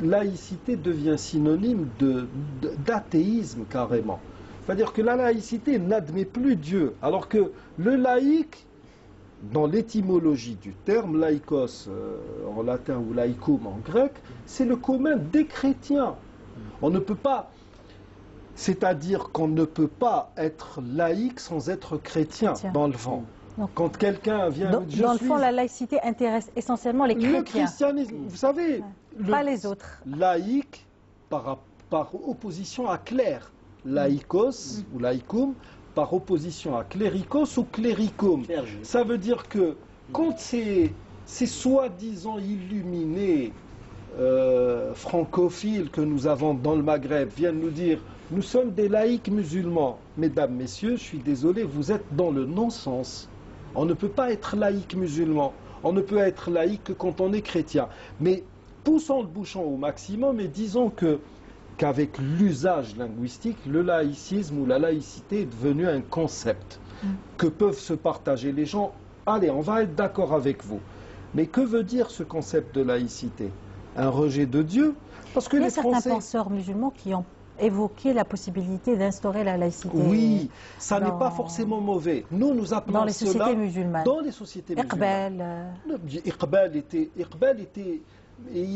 laïcité devient synonyme d'athéisme carrément. C'est-à-dire que la laïcité n'admet plus Dieu, alors que le laïc, dans l'étymologie du terme, laikos en latin ou laicum en grec, c'est le commun des chrétiens. On ne peut pas, c'est-à-dire qu'on ne peut pas être laïque sans être chrétien, dans le fond. Donc, quand quelqu'un vient... Dans le fond, la laïcité intéresse essentiellement les chrétiens. Le christianisme, vous savez... Pas les autres. Laïque par opposition à clerc. Laïkos ou laïcum par opposition à cléricos ou cléricum. Ça veut dire que quand ces soi-disant illuminés francophiles que nous avons dans le Maghreb viennent nous dire nous sommes des laïcs musulmans, mesdames, messieurs, je suis désolé, vous êtes dans le non-sens. On ne peut pas être laïc musulman, on ne peut être laïc que quand on est chrétien. Mais poussons le bouchon au maximum et disons qu'avec l'usage linguistique, le laïcisme ou la laïcité est devenu un concept que peuvent se partager les gens. Allez, on va être d'accord avec vous. Mais que veut dire ce concept de laïcité? Un rejet de Dieu? Parce que il y a les Français... certains penseurs musulmans qui ont évoqué la possibilité d'instaurer la laïcité. Oui, ça n'est pas forcément mauvais. Nous appelons dans les sociétés musulmanes. Dans les sociétés musulmanes. Iqbal était... Et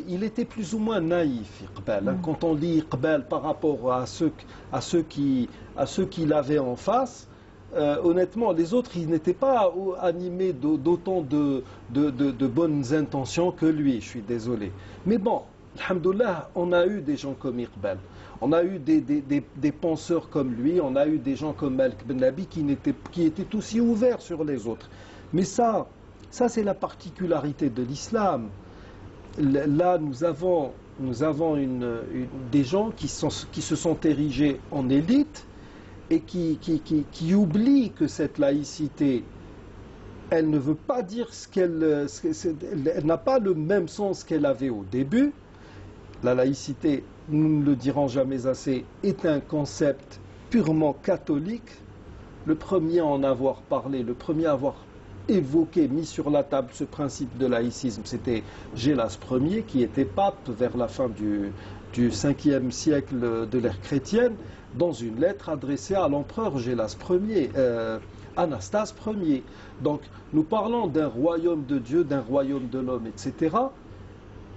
il était plus ou moins naïf, Iqbal. Quand on lit Iqbal par rapport à ceux qu'il avait en face, honnêtement, les autres, ils n'étaient pas animés d'autant de bonnes intentions que lui, je suis désolé. Mais bon, alhamdoulilah, on a eu des gens comme Iqbal. On a eu des penseurs comme lui, on a eu des gens comme Malik Ben Labi qui étaient aussi ouverts sur les autres. Mais ça c'est la particularité de l'islam. Là, nous avons des gens qui se sont érigés en élite et qui oublient que cette laïcité, elle ne veut pas dire elle n'a pas le même sens qu'elle avait au début. La laïcité, nous ne le dirons jamais assez, est un concept purement catholique. Le premier à en avoir parlé, le premier à avoir évoqué, mis sur la table ce principe de laïcisme, c'était Gélas Ier, qui était pape vers la fin du 5e siècle de l'ère chrétienne, dans une lettre adressée à l'empereur Gélas Ier, Anastase Ier. Donc nous parlons d'un royaume de Dieu, d'un royaume de l'homme, etc.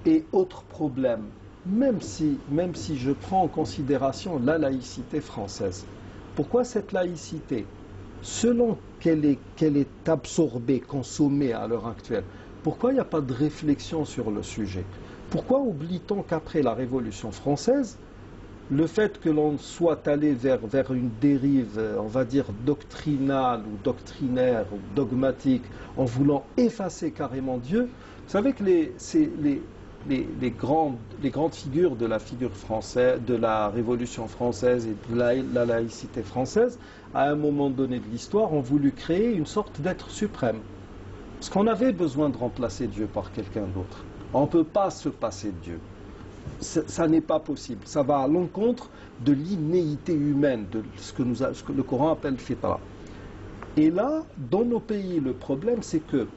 Et autre problème, même si je prends en considération la laïcité française, pourquoi cette laïcité, selon qu'elle est absorbée, consommée à l'heure actuelle, pourquoi il n'y a pas de réflexion sur le sujet? Pourquoi oublie-t-on qu'après la Révolution française, le fait que l'on soit allé vers une dérive, on va dire, doctrinale ou doctrinaire ou dogmatique, en voulant effacer carrément Dieu, vous savez que les grandes figures de la figure française, de la Révolution française et de la laïcité française, à un moment donné de l'histoire, ont voulu créer une sorte d'être suprême. Parce qu'on avait besoin de remplacer Dieu par quelqu'un d'autre. On ne peut pas se passer de Dieu. Ça n'est pas possible. Ça va à l'encontre de l'innéité humaine, de ce que le Coran appelle fitra. Et là, dans nos pays, le problème, c'est que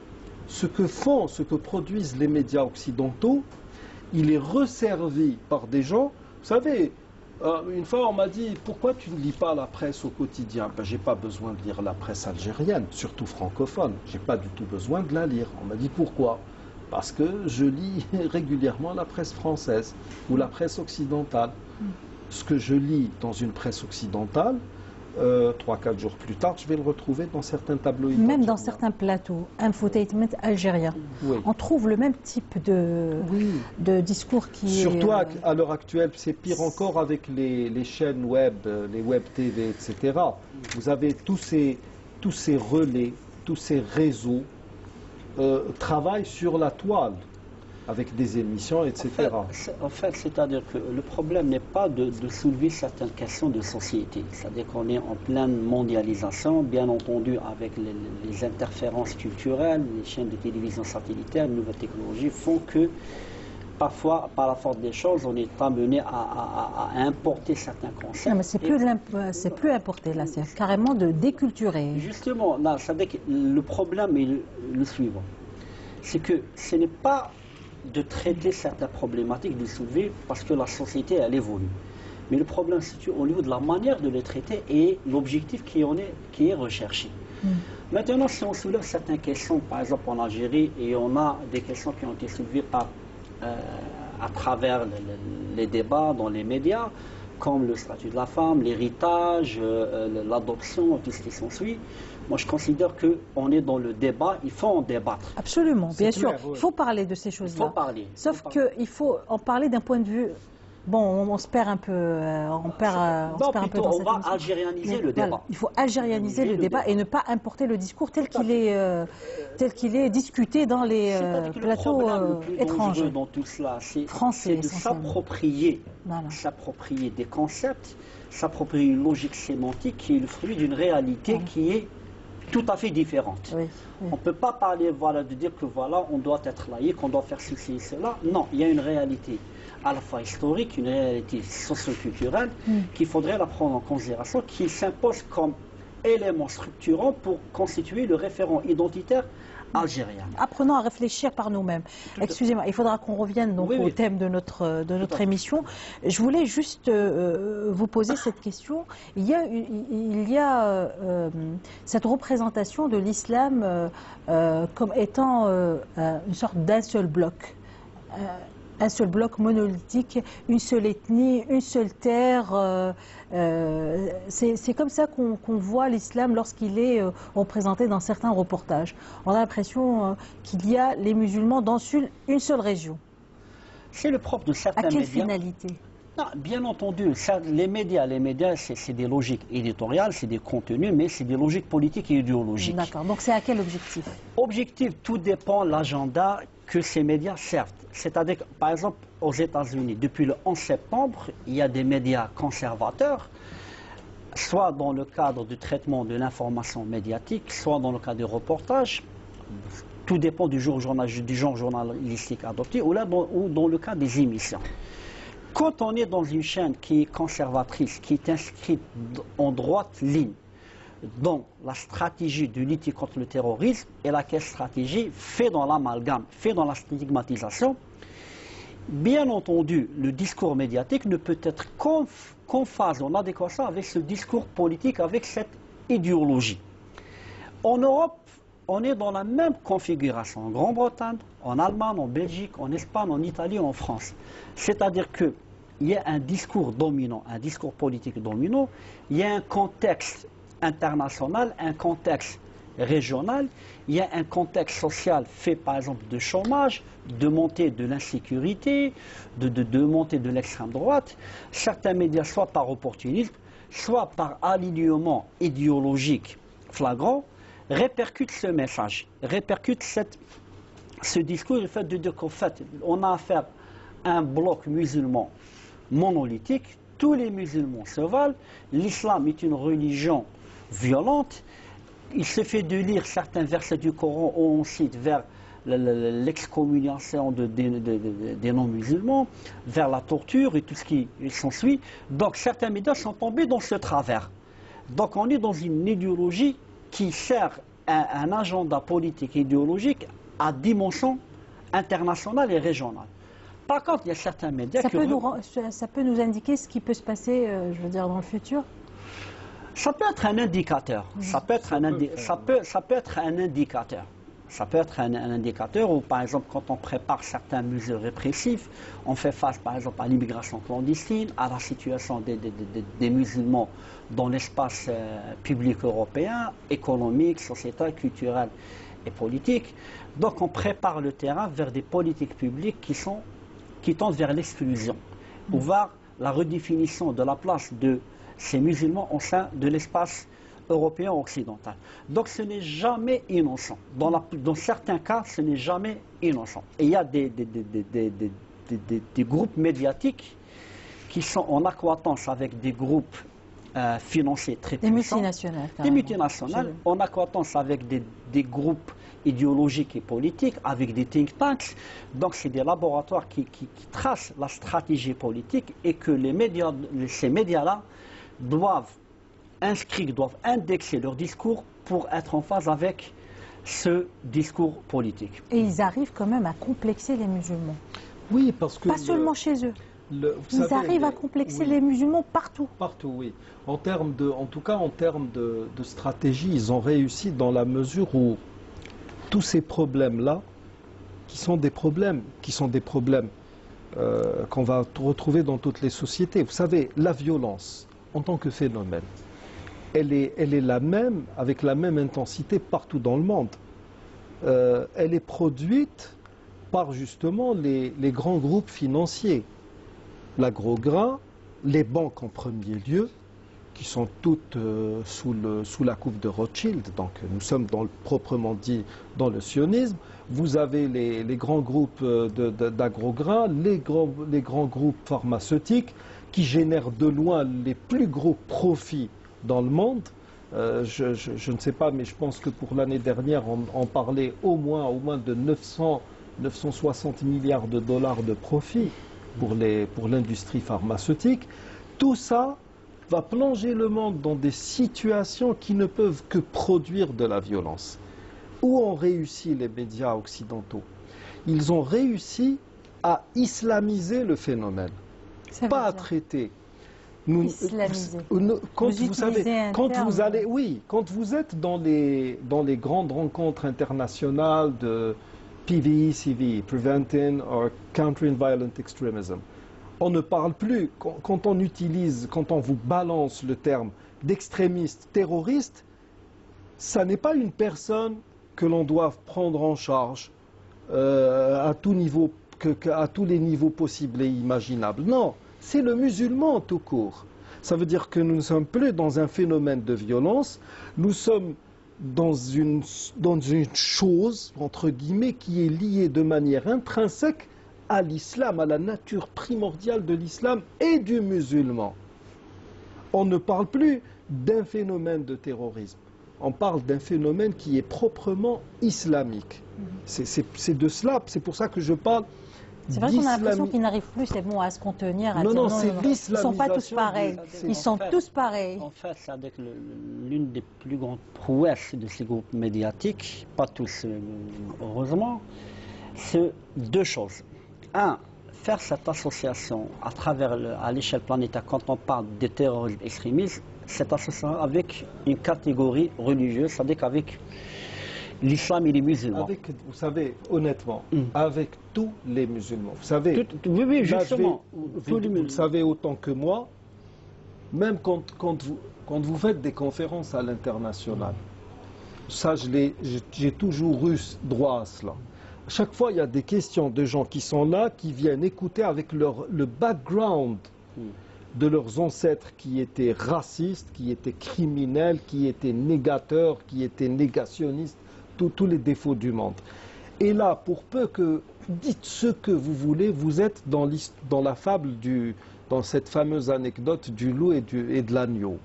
ce que produisent les médias occidentaux, il est resservi par des gens. Vous savez, une fois on m'a dit, pourquoi tu ne lis pas la presse au quotidien? Ben, j'ai pas besoin de lire la presse algérienne, surtout francophone. J'ai pas du tout besoin de la lire. On m'a dit pourquoi? Parce que je lis régulièrement la presse française ou la presse occidentale. Ce que je lis dans une presse occidentale, 3-4 jours plus tard, je vais le retrouver dans certains tabloïds. Même dans certains plateaux, infotainment algérien, oui. on trouve le même type de discours qui Surtout est... à l'heure actuelle, c'est pire encore avec les chaînes web, les web TV, etc. Vous avez tous ces relais, tous ces réseaux travaillent sur la toile, avec des émissions, etc. En fait, c'est-à-dire que le problème n'est pas de soulever certaines questions de société. C'est-à-dire qu'on est en pleine mondialisation, bien entendu, avec les interférences culturelles, les chaînes de télévision satellitaires, les nouvelles technologies font que parfois, par la force des choses, on est amené à importer certains concepts. Non, mais c'est plus importé, là, c'est carrément de déculturer. Justement, là, c'est-à-dire que le problème est le suivant. C'est que ce n'est pas de traiter certaines problématiques, de soulever, parce que la société, elle évolue. Mais le problème se situe au niveau de la manière de les traiter et l'objectif qui est recherché. Maintenant, si on soulève certaines questions, par exemple en Algérie, et on a des questions qui ont été soulevées à travers les débats dans les médias, comme le statut de la femme, l'héritage, l'adoption, tout ce qui s'ensuit. Moi, je considère qu'on est dans le débat, il faut en débattre. Absolument, bien sûr. Clair, oui. Il faut parler de ces choses-là. Il faut parler. Sauf qu'il faut en parler d'un point de vue... Bon, on se perd un peu, on perd un peu dans cette on va émission. algérianiser le débat. Voilà, il faut algérianiser le débat et ne pas importer le discours tel qu'il est discuté dans les plateaux étrangers. Dans tout cela, c'est Français, de essentiellement. s'approprier des concepts, s'approprier une logique sémantique qui est le fruit d'une réalité qui est tout à fait différente. Oui, On ne peut pas parler de dire que voilà, on doit être laïque, on doit faire ceci et cela. Non, il y a une réalité à la fois historique, une réalité socio-culturelle qu'il faudrait la prendre en considération, qui s'impose comme élément structurant pour constituer le référent identitaire algérien. Apprenons à réfléchir par nous-mêmes. Excusez-moi, il faudra qu'on revienne donc au thème de notre émission. Je voulais juste vous poser cette question. Il y a cette représentation de l'islam comme étant une sorte d'un seul bloc. Un seul bloc monolithique, une seule ethnie, une seule terre. C'est comme ça qu'on voit l'islam lorsqu'il est représenté dans certains reportages. On a l'impression qu'il y a les musulmans dans une seule région. C'est le propre de certains médias. À quelle finalité? Non, bien entendu, les médias, c'est des logiques éditoriales, c'est des contenus, mais c'est des logiques politiques et idéologiques. D'accord, donc c'est à quel objectif? Objectif, tout dépend de l'agenda que ces médias servent. C'est-à-dire que, par exemple, aux États-Unis, depuis le 11 septembre, il y a des médias conservateurs, soit dans le cadre du traitement de l'information médiatique, soit dans le cadre du reportage. Tout dépend du genre journalistique adopté, ou dans le cas des émissions. Quand on est dans une chaîne qui est conservatrice, qui est inscrite en droite ligne dans la stratégie de lutte contre le terrorisme, et laquelle stratégie fait dans l'amalgame, fait dans la stigmatisation, bien entendu, le discours médiatique ne peut être qu'en phase, en adéquation avec ce discours politique, avec cette idéologie. En Europe, on est dans la même configuration, en Grande-Bretagne, en Allemagne, en Belgique, en Espagne, en Italie, en France. C'est-à-dire qu'il y a un discours dominant, un discours politique dominant, il y a un contexte international, un contexte régional, il y a un contexte social fait par exemple de chômage, de montée de l'insécurité, de montée de l'extrême droite. Certains médias, soit par opportunisme, soit par alignement idéologique flagrant, répercutent ce message, répercutent ce discours, le fait de dire qu'en fait, on a affaire à un bloc musulman monolithique, tous les musulmans se valent, l'islam est une religion violente, il suffit de lire certains versets du Coran où on cite vers l'excommunication des non-musulmans, vers la torture et tout ce qui s'ensuit. Donc certains médias sont tombés dans ce travers. Donc on est dans une idéologie qui sert un agenda politique et idéologique à dimension internationale et régionale. Par contre, il y a certains médias ça peut nous indiquer ce qui peut se passer, je veux dire, dans le futur? Ça peut être un indicateur. Ça peut être un indicateur. Ça peut être un indicateur où, par exemple, quand on prépare certaines mesures répressives, on fait face, par exemple, à l'immigration clandestine, à la situation des musulmans dans l'espace public européen, économique, sociétal, culturel et politique. Donc, on prépare le terrain vers des politiques publiques qui tendent vers l'exclusion, ou vers la redéfinition de la place de ces musulmans au sein de l'espace européen occidental. Donc ce n'est jamais innocent. Dans certains cas, ce n'est jamais innocent. Et il y a des groupes médiatiques qui sont en accointance avec des groupes financiers très puissants. Des multinationales, en accointance avec des groupes idéologiques et politiques, avec des think tanks. Donc c'est des laboratoires qui tracent la stratégie politique et que ces médias-là doivent indexer leur discours pour être en phase avec ce discours politique. Et ils arrivent quand même à complexer les musulmans. Oui, parce que... Pas seulement chez eux. Ils arrivent à complexer les musulmans partout. Partout, oui. En tout cas, en termes de stratégie, ils ont réussi dans la mesure où tous ces problèmes-là, qui sont des problèmes qu'on va retrouver dans toutes les sociétés. Vous savez, la violence, en tant que phénomène, elle est la même, avec la même intensité partout dans le monde. Elle est produite par justement les grands groupes financiers. L'agro-grain, les banques en premier lieu, qui sont toutes sous la coupe de Rothschild. Donc nous sommes proprement dit dans le sionisme. Vous avez les grands groupes d'agro-grain, les grands groupes pharmaceutiques qui génèrent de loin les plus gros profits dans le monde. Je ne sais pas, mais je pense que pour l'année dernière, on parlait au moins de 960 milliards de dollars de profit pour l'industrie pharmaceutique. Tout ça va plonger le monde dans des situations qui ne peuvent que produire de la violence. Où ont réussi les médias occidentaux? Ils ont réussi à islamiser le phénomène, pas à traiter. Quand vous êtes dans les grandes rencontres internationales de PVECV, Preventing or Countering Violent Extremism, on ne parle plus, quand on vous balance le terme d'extrémiste, terroriste, ça n'est pas une personne que l'on doit prendre en charge à tous les niveaux possibles et imaginables. Non, c'est le musulman tout court. Ça veut dire que nous ne sommes plus dans un phénomène de violence, nous sommes dans une chose, entre guillemets, qui est liée de manière intrinsèque à l'islam, à la nature primordiale de l'islam et du musulman. On ne parle plus d'un phénomène de terrorisme, on parle d'un phénomène qui est proprement islamique. C'est de cela, c'est pour ça que je parle. C'est vrai qu'on a l'impression qu'ils n'arrivent plus, c'est bon, à se contenir, à dire non, ils ne sont pas tous pareils. Ils sont tous pareils. En fait, c'est avec l'une des plus grandes prouesses de ces groupes médiatiques, pas tous heureusement, c'est deux choses. Un, faire cette association à l'échelle planétaire, quand on parle de terrorisme extrémisme, cette association avec une catégorie religieuse, c'est-à-dire qu'avec l'islam et les musulmans. Vous savez, honnêtement, avec tous les musulmans. Vous savez, oui, justement. Vous le savez autant que moi, même quand vous faites des conférences à l'international, ça, j'ai toujours eu droit à cela. À chaque fois, il y a des questions de gens qui sont là, qui viennent écouter avec le background de leurs ancêtres qui étaient racistes, qui étaient criminels, qui étaient négateurs, qui étaient négationnistes, tous les défauts du monde. Et là, pour peu que dites ce que vous voulez, vous êtes dans la fable dans cette fameuse anecdote du loup et de l'agneau.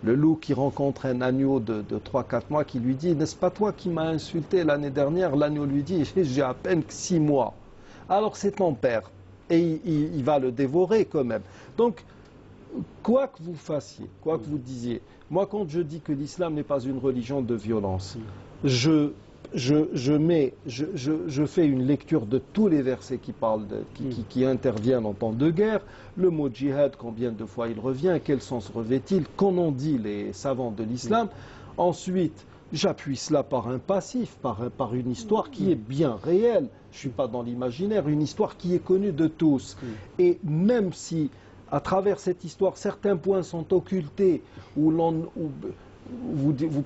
Le loup qui rencontre un agneau de 3-4 mois qui lui dit « N'est-ce pas toi qui m'as insulté l'année dernière ?» L'agneau lui dit « J'ai à peine 6 mois. » Alors c'est ton père. Et il va le dévorer quand même. Donc, quoi que vous fassiez, quoi que vous disiez, moi quand je dis que l'islam n'est pas une religion de violence, je fais une lecture de tous les versets qui parlent qui interviennent en temps de guerre. Le mot djihad, combien de fois il revient, quel sens revêt-il, qu'en ont dit les savants de l'islam. Ensuite, j'appuie cela par un passif, par une histoire qui est bien réelle. Je ne suis pas dans l'imaginaire, une histoire qui est connue de tous. Et même si, à travers cette histoire, certains points sont occultés, vous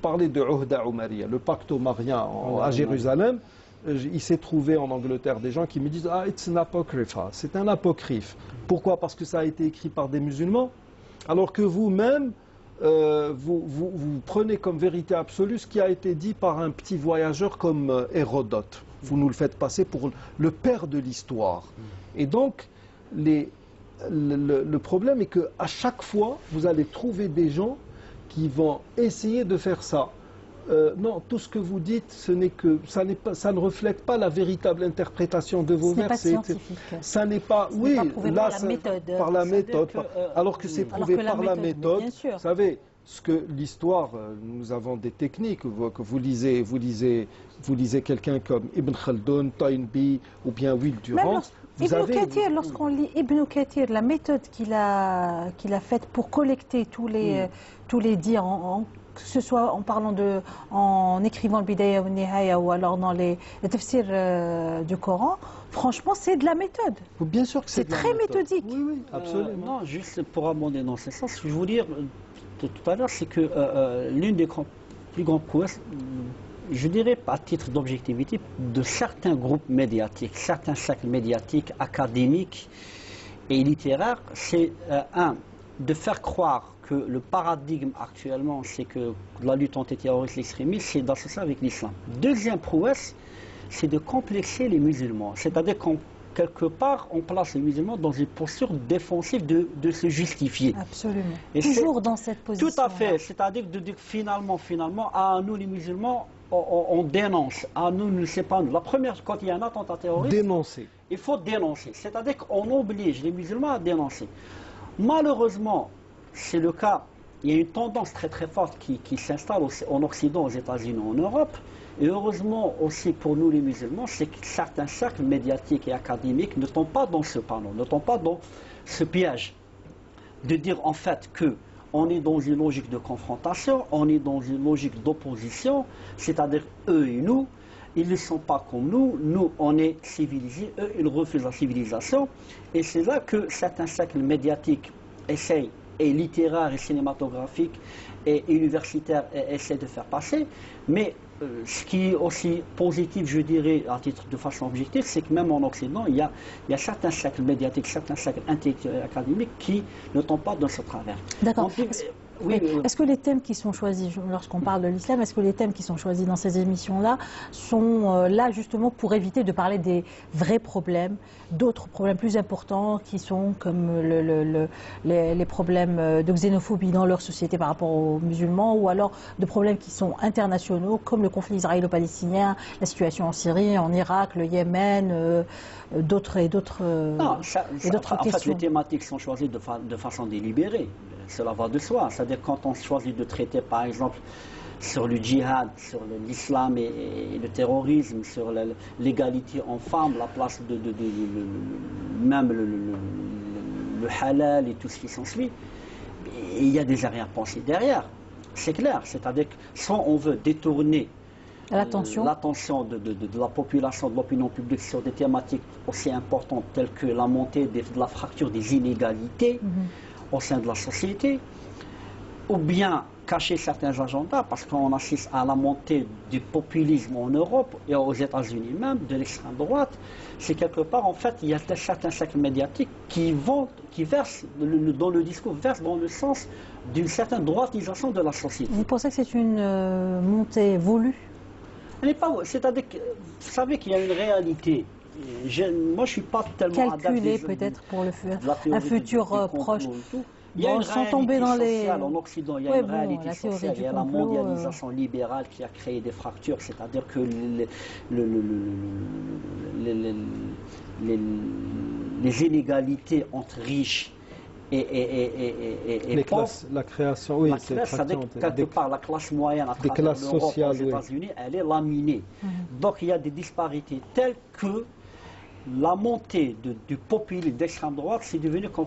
parlez de Uhda Umariyya, le pacte omarien à Jérusalem. Il s'est trouvé en Angleterre des gens qui me disent « Ah, it's an apocrypha », c'est un apocryphe. Pourquoi? Parce que ça a été écrit par des musulmans, alors que vous-même, vous prenez comme vérité absolue ce qui a été dit par un petit voyageur comme Hérodote. Vous nous le faites passer pour le père de l'histoire. Et donc, le problème est qu'à chaque fois, vous allez trouver des gens qui vont essayer de faire ça. Non, tout ce que vous dites, ça ne reflète pas la véritable interprétation de vos versets. Ça n'est pas, oui, là, par la méthode, alors que c'est prouvé par la méthode. Vous savez, ce que l'histoire, nous avons des techniques que vous lisez quelqu'un comme Ibn Khaldun, Toynbee ou bien Will Durant. Ibn Kathir, lorsqu'on lit Ibn Kathir, la méthode qu'il a faite pour collecter tous les dires, que ce soit en écrivant le Bidaya ou Nihaya ou alors dans les tafsirs du Coran, franchement, c'est de la méthode. Bien sûr que c'est très méthodique. Oui, oui, absolument. Non, juste pour abonder dans ce sens, ce que je veux dire tout à l'heure, c'est que l'une des plus grandes prouesses, je dirais à titre d'objectivité, de certains groupes médiatiques, certains cercles médiatiques, académiques et littéraires, c'est de faire croire que le paradigme actuellement, c'est que la lutte antiterroriste, l'extrémisme, c'est d'associer avec l'islam. Deuxième prouesse, c'est de complexer les musulmans. C'est-à-dire quelque part, on place les musulmans dans une posture défensive de se justifier. Absolument. Et toujours dans cette position. Tout à fait. C'est-à-dire de dire finalement, à nous les musulmans, on dénonce. À nous, ne sait pas nous. La première, quand il y a un attentat terroriste, dénoncer. Il faut dénoncer. C'est-à-dire qu'on oblige les musulmans à dénoncer. Malheureusement, c'est le cas. Il y a une tendance très très forte qui s'installe en Occident, aux États-Unis, en Europe. Et heureusement aussi pour nous les musulmans, c'est que certains cercles médiatiques et académiques ne tombent pas dans ce panneau, ne tombent pas dans ce piège de dire en fait que on est dans une logique de confrontation, on est dans une logique d'opposition, c'est-à-dire eux et nous, ils ne sont pas comme nous on est civilisés, eux ils refusent la civilisation. Et c'est là que certains cercles médiatiques essayent, et littéraires et cinématographiques et universitaires essaient de faire passer, mais ce qui est aussi positif, je dirais, à titre de façon objective, c'est que même en Occident, il y a certains cercles médiatiques, certains cercles intellectuels et académiques qui ne tombent pas dans ce travers. D'accord. Est-ce que les thèmes qui sont choisis, lorsqu'on parle de l'islam, est-ce que les thèmes qui sont choisis dans ces émissions-là sont là justement pour éviter de parler des vrais problèmes, d'autres problèmes plus importants qui sont comme les problèmes de xénophobie dans leur société par rapport aux musulmans, ou alors de problèmes qui sont internationaux comme le conflit israélo-palestinien, la situation en Syrie, en Irak, le Yémen, d'autres questions. En fait, les thématiques sont choisies de façon délibérée. Cela va de soi. C'est-à-dire quand on choisit de traiter, par exemple, sur le djihad, sur l'islam et le terrorisme, sur l'égalité en femmes, la place même le halal et tout ce qui s'ensuit, il y a des arrière-pensées derrière. C'est clair. C'est-à-dire que soit on veut détourner l'attention de la population, de l'opinion publique sur des thématiques aussi importantes telles que la montée de la fracture des inégalités au sein de la société, ou bien cacher certains agendas, parce qu'on assiste à la montée du populisme en Europe et aux États-Unis même, de l'extrême droite. C'est quelque part, en fait, il y a certains cercles médiatiques qui versent, dans le discours, versent dans le sens d'une certaine droitisation de la société. Vous pensez que c'est une montée voulue? Elle n'est pas, c'est-à-dire que vous savez qu'il y a une réalité. Moi, je ne suis pas tellement calculé peut-être pour un futur proche. Il y a une réalité sociale en Occident, il y a une réalité sociale, il y a la mondialisation libérale qui a créé des fractures, c'est-à-dire que les inégalités entre riches La création, oui, c'est quelque part la classe moyenne à travers l'Europe, aux États-Unis, elle est laminée. Donc il y a des disparités telles que la montée du populisme d'extrême droite, c'est devenu comme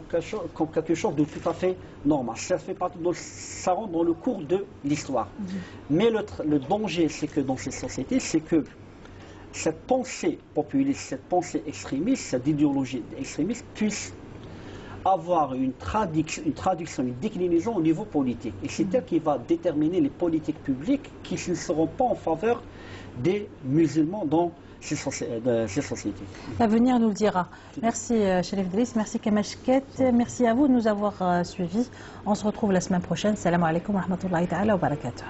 quelque chose de tout à fait normal. Ça rentre dans le cours de l'histoire. Mais le danger, c'est que dans ces sociétés, c'est que cette pensée populiste, cette pensée extrémiste, cette idéologie extrémiste puisse avoir une traduction, une déclinaison au niveau politique. Et c'est elle qui va déterminer les politiques publiques qui ne seront pas en faveur des musulmans dans ces sociétés. L'avenir nous le dira. Merci Cherif Driss, merci Kamal Chkait, merci à vous de nous avoir suivis. On se retrouve la semaine prochaine. Salam alaikum wa rahmatullahi ta'ala wa barakatuh.